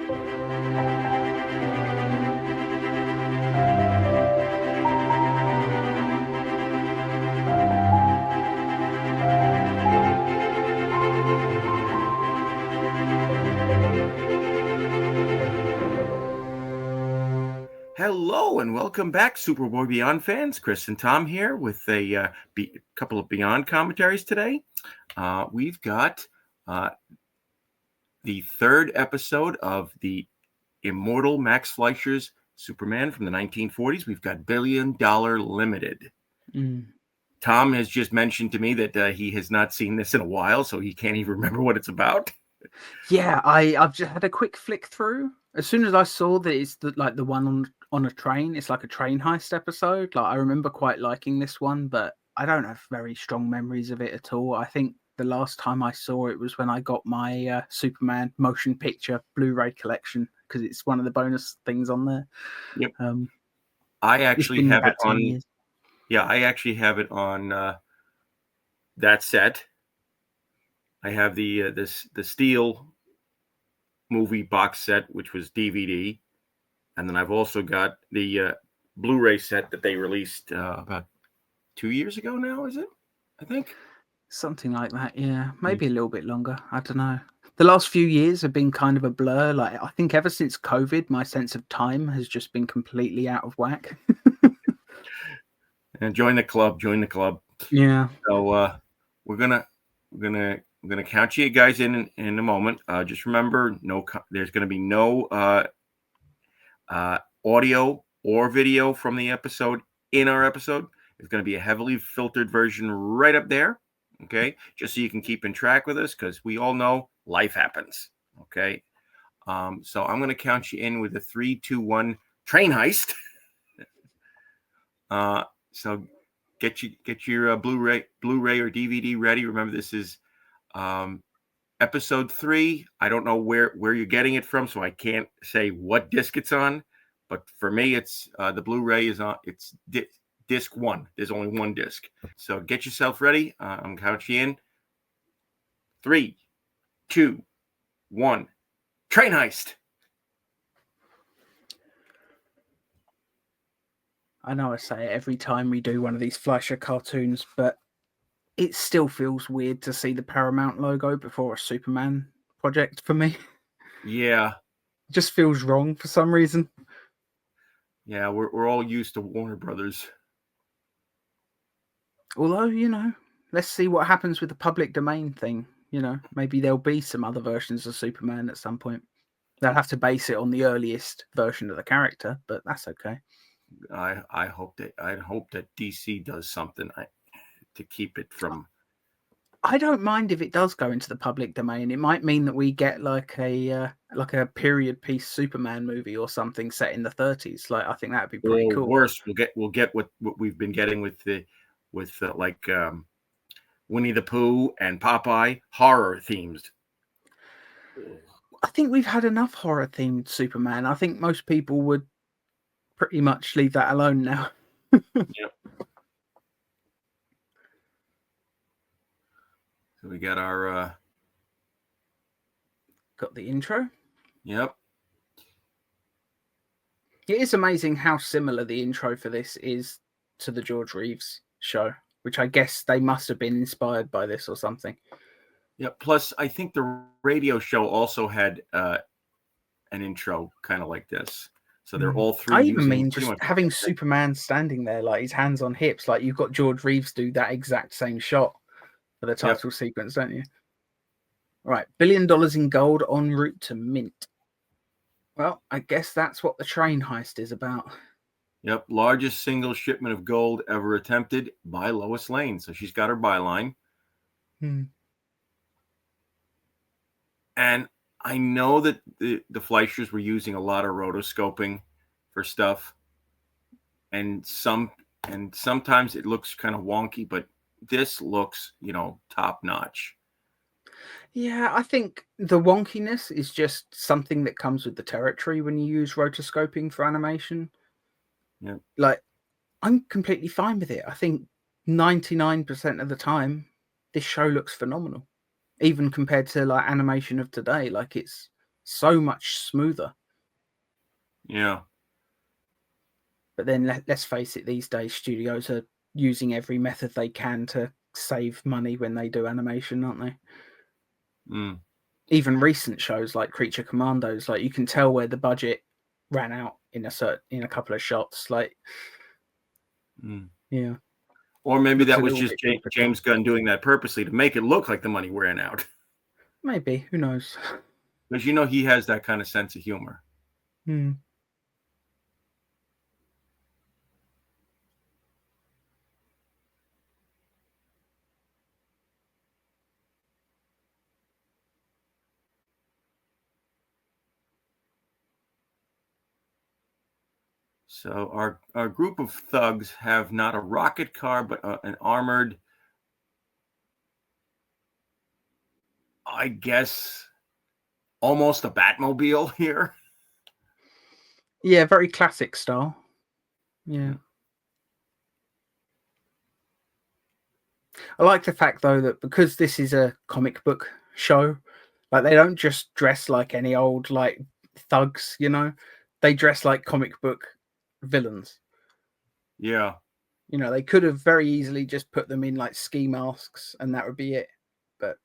Hello and welcome back, Superboy Beyond fans. Chris and Tom here with a couple of Beyond commentaries today. We've got the third episode of the immortal Max Fleischer's Superman from the 1940s. We've got $1 Billion Limited. Tom has just mentioned to me that he has not seen this in a while, so he can't even remember what it's about. Yeah, I've just had a quick flick through. As soon as I saw that it's the one on a train, it's like a train heist episode. Like I remember quite liking this one, but I don't have very strong memories of it at all. I think the last time I saw it was when I got my Superman motion picture Blu Ray collection, because it's one of the bonus things on there. Yep. I actually have it on. Years. Yeah, I actually have it on that set. I have the Steel movie box set, which was DVD, and then I've also got the Blu Ray set that they released about 2 years ago now. Is it? I think something like that. Yeah, maybe a little bit longer. I don't know. The last few years have been kind of a blur. Like I think ever since COVID, my sense of time has just been completely out of whack. And join the club. Yeah. So we're gonna count you guys in a moment. Just remember, there's gonna be no audio or video from the episode in our episode. It's gonna be a heavily filtered version right up there. Okay, just so you can keep in track with us, because we all know life happens. Okay, so I'm gonna count you in with a 3, 2, 1 train heist. So get your Blu-ray or DVD ready. Remember, this is episode 3. I don't know where you're getting it from, so I can't say what disc it's on. But for me, it's the Blu-ray is on. It's disc 1. There's only one disc. So get yourself ready. I'm counting you in. 3, 2, 1. Train heist. I know I say it every time we do one of these Fleischer cartoons, but it still feels weird to see the Paramount logo before a Superman project for me. Yeah. It just feels wrong for some reason. Yeah, we're all used to Warner Brothers. Although, let's see what happens with the public domain thing. Maybe there'll be some other versions of Superman at some point. They'll have to base it on the earliest version of the character, but that's okay. I hope that DC does something to keep it from. I don't mind if it does go into the public domain. It might mean that we get like a period piece Superman movie or something set in the 30s. Like I think that'd be pretty cool. Worse, we'll get what we've been getting with Winnie the Pooh and Popeye, horror themes. I think we've had enough horror themed Superman. I think most people would pretty much leave that alone now. Yep. So we got our got the intro. Yep. It is amazing how similar the intro for this is to the George Reeves show, which I guess they must have been inspired by this or something. Yeah. Plus, I think the radio show also had an intro kind of like this. So they're all three. I even mean just having Superman standing there, like his hands on hips, like you've got George Reeves do that exact same shot for the title sequence, don't you? Right, $1 billion in gold en route to mint. Well, I guess that's what the train heist is about. Yep, largest single shipment of gold ever attempted by Lois Lane. So she's got her byline. And I know that the Fleischers were using a lot of rotoscoping for stuff, and sometimes it looks kind of wonky, but this looks, top notch. Yeah, I think the wonkiness is just something that comes with the territory when you use rotoscoping for animation. Yeah, like I'm completely fine with it. I think 99% of the time, this show looks phenomenal. Even compared to like animation of today, like it's so much smoother. Yeah. But then let's face it, these days studios are using every method they can to save money when they do animation, aren't they? Mm. Even recent shows like Creature Commandos, like you can tell where the budget ran out in a couple of shots. Like, yeah, Or maybe looks that a was little just bit cheaper. James Gunn doing that purposely to make it look like the money ran out. Maybe, who knows? Because he has that kind of sense of humor. Hmm. So our group of thugs have not a rocket car, but an armored, I guess, almost a Batmobile here. Yeah, very classic style. Yeah. I like the fact though that because this is a comic book show, like they don't just dress like any old like thugs, you know. They dress like comic book villains. Yeah. You know, they could have very easily just put them in like ski masks and that would be it. But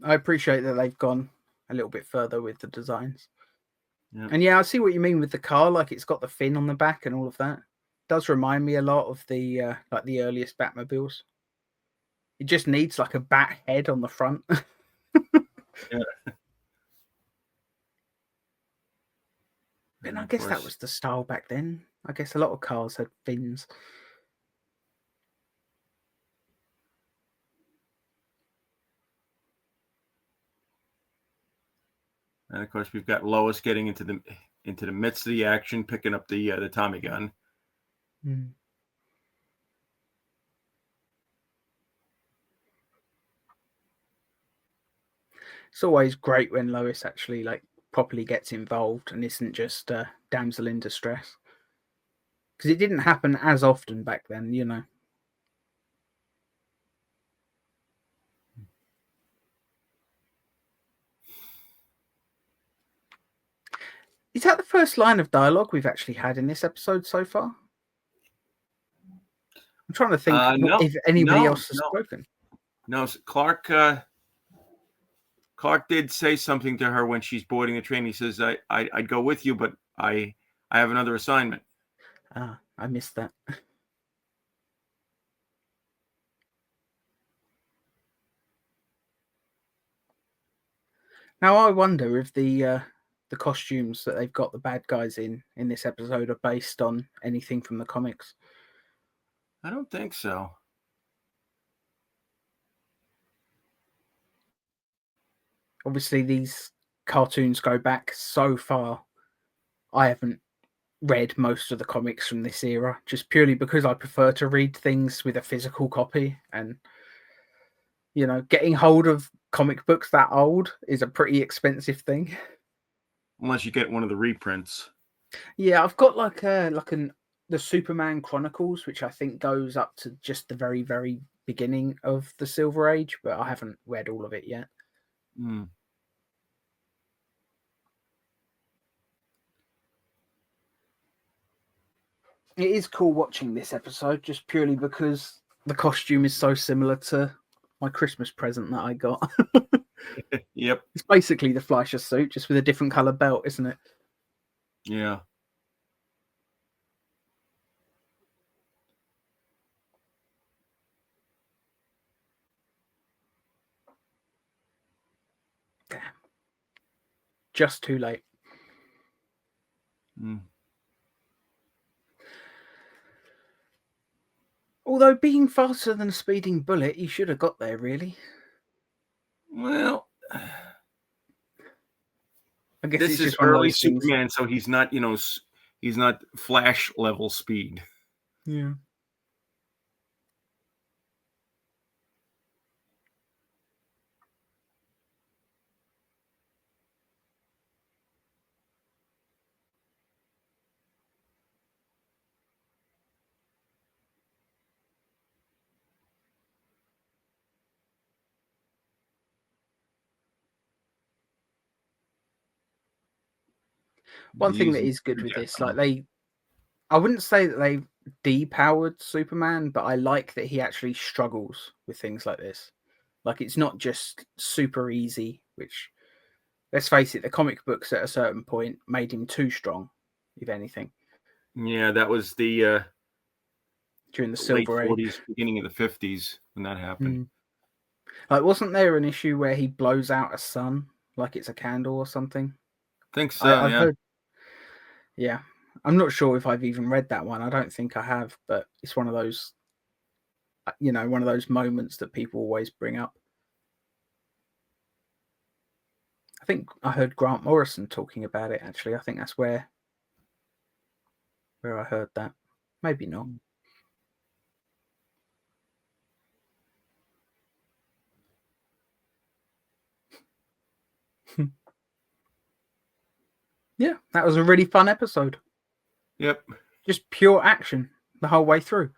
I appreciate that they've gone a little bit further with the designs. Yeah. And yeah, I see what you mean with the car. Like it's got the fin on the back and all of that. It does remind me a lot of the like the earliest Batmobiles. It just needs like a bat head on the front. Yeah. And I of guess that course. was the style back then. I guess a lot of cars had fins. And of course, we've got Lois getting into the midst of the action, picking up the Tommy gun. Mm. It's always great when Lois actually like properly gets involved and isn't just a damsel in distress. Because it didn't happen as often back then, you know. Is that the first line of dialogue we've actually had in this episode so far? I'm trying to think No, if anybody no, else has no, spoken. no. Clark did say something to her when she's boarding the train. He says, I'd go with you, but I have another assignment." Ah, I missed that. Now I wonder if the costumes that they've got the bad guys in this episode are based on anything from the comics. I don't think so. Obviously, these cartoons go back so far. I haven't read most of the comics from this era, just purely because I prefer to read things with a physical copy. And, you know, getting hold of comic books that old is a pretty expensive thing. Unless you get one of the reprints. Yeah, I've got the Superman Chronicles, which I think goes up to just the very, very beginning of the Silver Age, but I haven't read all of it yet. Mm. It is cool watching this episode just purely because the costume is so similar to my Christmas present that I got. Yep. It's basically the Fleischer suit, just with a different color belt, isn't it? Yeah. Damn. Just too late. Mm. Although being faster than a speeding bullet, you should have got there, really. Well, I guess this it's is just one of early those things. Superman, so he's not, he's not Flash level speed. Yeah. One thing that using is good with project this, on like him. I wouldn't say that they've depowered Superman, but I like that he actually struggles with things like this. Like it's not just super easy, which, let's face it, the comic books at a certain point made him too strong, if anything, Yeah, that was during the the late Silver Age. 40s, beginning of the 50s when that happened. Hmm. Like, wasn't there an issue where he blows out a sun like it's a candle or something? I think so, I've yeah. heard. Yeah, I'm not sure if I've even read that one. I don't think I have, but it's one of those, one of those moments that people always bring up. I think I heard Grant Morrison talking about it. Actually, I think that's where I heard that. Maybe not. Yeah, that was a really fun episode. Yep. Just pure action the whole way through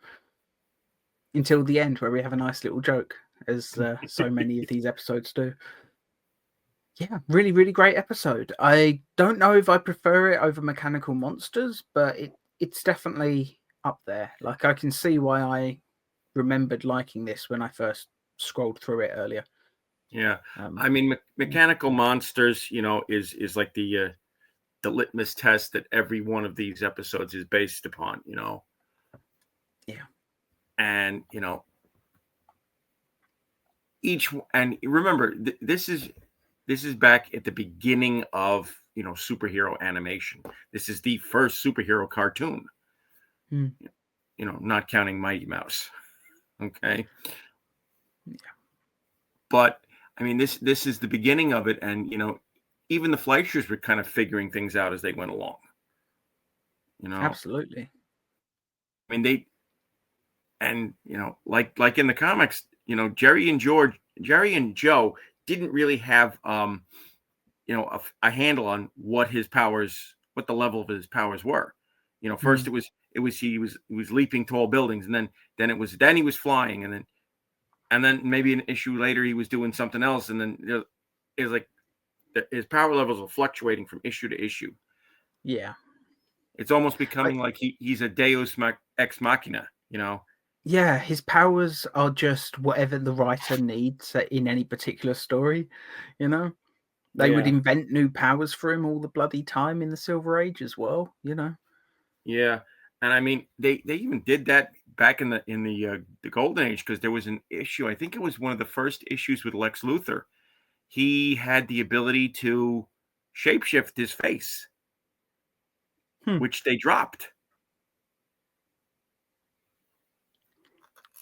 until the end, where we have a nice little joke, as so many of these episodes do. Yeah, really, really great episode. I don't know if I prefer it over Mechanical Monsters, but it's definitely up there. Like, I can see why I remembered liking this when I first scrolled through it earlier. Yeah. Um, I mean, Mechanical Monsters, is like the litmus test that every one of these episodes is based upon, Yeah. And, and remember, this is back at the beginning of, superhero animation. This is the first superhero cartoon, Hmm. not counting Mighty Mouse. Okay. Yeah. But I mean, this is the beginning of it. And, even the Fleischers were kind of figuring things out as they went along. Absolutely. I mean, like in the comics, Jerry and Joe didn't really have, a handle on what the level of his powers were. First he was leaping tall buildings, and then he was flying, and then maybe an issue later he was doing something else, and then it was like his power levels were fluctuating from issue to issue. Yeah. It's almost becoming like he's a Deus ex machina, Yeah, his powers are just whatever the writer needs in any particular story, you know? They would Yeah, invent new powers for him all the bloody time in the Silver Age as well, yeah. And I mean, they even did that back in the Golden Age, because there was an issue. I think it was one of the first issues with Lex Luthor. He had the ability to shapeshift his face, Hmm. which they dropped.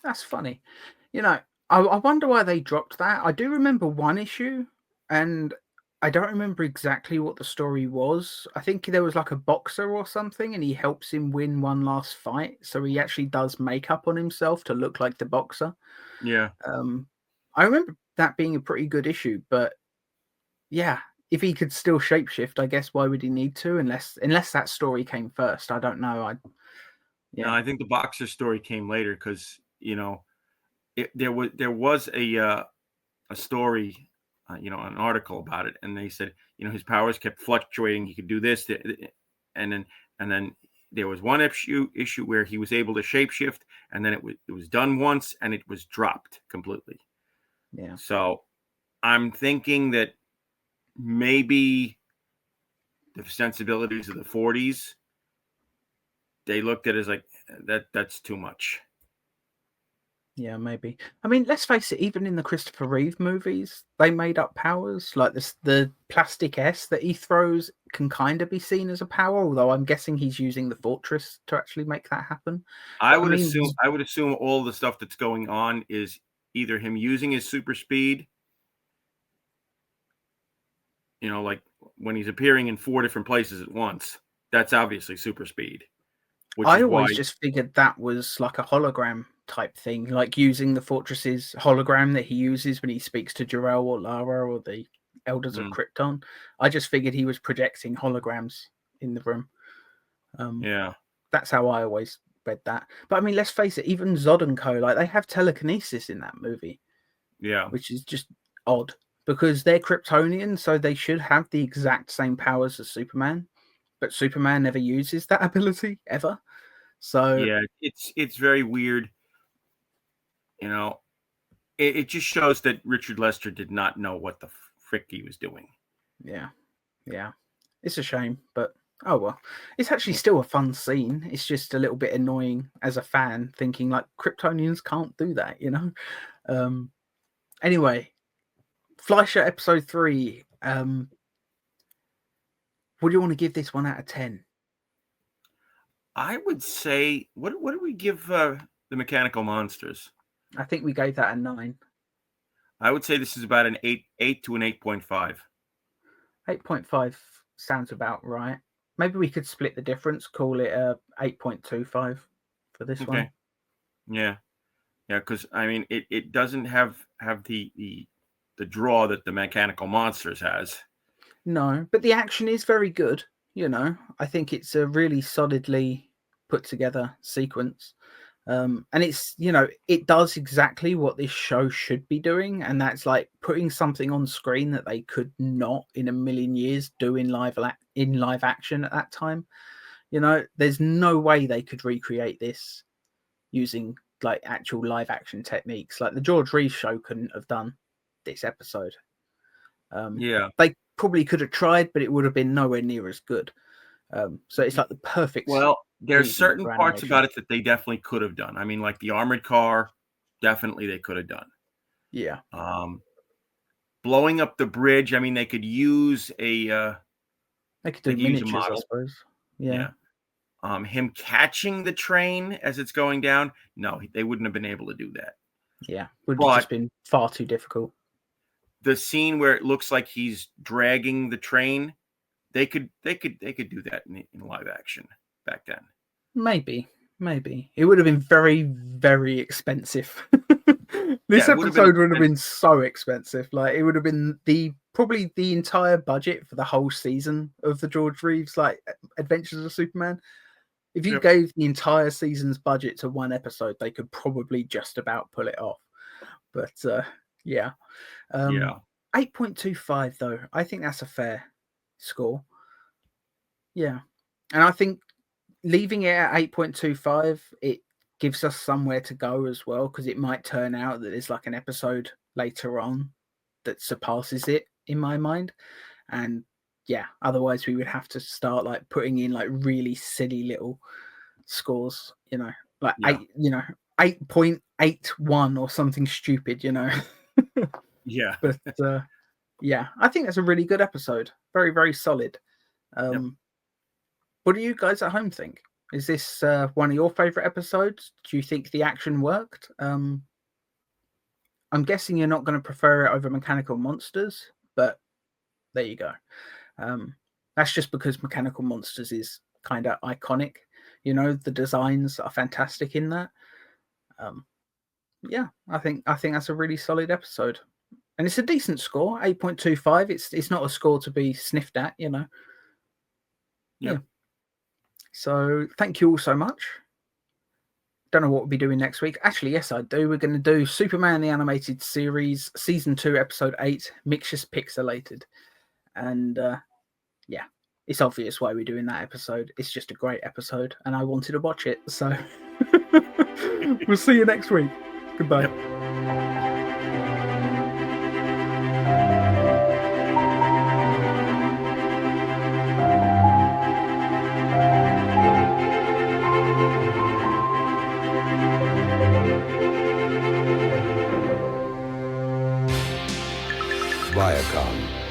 That's funny. I wonder why they dropped that. I do remember one issue, and I don't remember exactly what the story was. I think there was like a boxer or something, and he helps him win one last fight. So he actually does makeup on himself to look like the boxer. Yeah, Um, I remember that being a pretty good issue, but yeah, if he could still shapeshift, I guess why would he need to? Unless that story came first. I don't know. no, Yeah. I think the boxer story came later, because there was a story, an article about it, and they said, his powers kept fluctuating. He could do this, and then there was one issue where he was able to shapeshift, and then it was done once, and it was dropped completely. Yeah. So I'm thinking that maybe the sensibilities of the 40s, they looked at it as like that's too much. Yeah, maybe. I mean, let's face it, even in the Christopher Reeve movies, they made up powers. Like this, the plastic S that he throws can kind of be seen as a power, although I'm guessing he's using the fortress to actually make that happen. I But I would mean, assume I would assume all the stuff that's going on is either him using his super speed, like when he's appearing in 4 different places at once. That's obviously super speed, which I is why. always just figured that was like a hologram type thing, like using the fortress's hologram that he uses when he speaks to Jor-El or Lara or the Elders of Mm, Krypton. I just figured he was projecting holograms in the room. Um, yeah, That's how I always read that. But I mean, let's face it, even Zod and Co, like they have telekinesis in that movie, yeah, which is just odd because they're Kryptonian, so they should have the exact same powers as Superman. but Superman never uses that ability ever. So yeah, it's very weird. You know, it just shows that Richard Lester did not know what the frick he was doing. yeah, it's a shame, but oh well. It's actually still a fun scene. It's just a little bit annoying as a fan, thinking like Kryptonians can't do that, you know. Anyway, Fleischer episode 3. What do you want to give this 1 out of 10? I would say, what do we give the Mechanical Monsters? I think we gave that a 9. I would say this is about an 8 to an 8.5. 8.5 sounds about right. Maybe we could split the difference, call it a 8.25 for this one. Yeah, because I mean, it doesn't have the draw that the Mechanical Monsters has. No, but the action is very good. You know, I think it's a really solidly put together sequence. And it's, you know, it does exactly what this show should be doing, and that's like putting something on screen that they could not in a million years do in live action at that time. You know, there's no way they could recreate this using like actual live action techniques. Like the George Reeves show couldn't have done this episode. Yeah, they probably could have tried, but it would have been nowhere near as good. So it's like the perfect. Well, there's certain parts about it that they definitely could have done. I mean, like the armored car, definitely they could have done. Yeah. Blowing up the bridge. I mean, they could use a. They could do miniatures, I suppose. Yeah. Him catching the train as it's going down. No, they wouldn't have been able to do that. Yeah, would have just been far too difficult. The scene where it looks like he's dragging the train, they could do that in live action back then. Maybe it would have been very, very expensive. This episode would have been so expensive. Like it would have been probably the entire budget for the whole season of the George Reeves like Adventures of Superman. If you gave the entire season's budget to one episode, they could probably just about pull it off. But yeah. 8.25 though. I think that's a fair score. Yeah. And I think leaving it at 8.25, it gives us somewhere to go as well, because it might turn out that there's like an episode later on that surpasses it in my mind. And yeah, otherwise we would have to start like putting in like really silly little scores, you know, like 8.81 or something stupid, you know. Yeah. But yeah, I think that's a really good episode. Very, very solid. What do you guys at home think? Is this one of your favorite episodes? Do you think the action worked? I'm guessing you're not going to prefer it over Mechanical Monsters, but there you go. That's just because Mechanical Monsters is kind of iconic. You know, the designs are fantastic in that. Yeah, I think that's a really solid episode. And it's a decent score, 8.25. It's not a score to be sniffed at, you know. Yeah. So thank you all so much. Don't know what we'll be doing next week. Actually, yes, I do. We're going to do Superman the Animated Series, Season 2, Episode 8, Mixtures Pixelated. And yeah, it's obvious why we're doing that episode. It's just a great episode, and I wanted to watch it. So we'll see you next week. Goodbye. Yep. Viacom.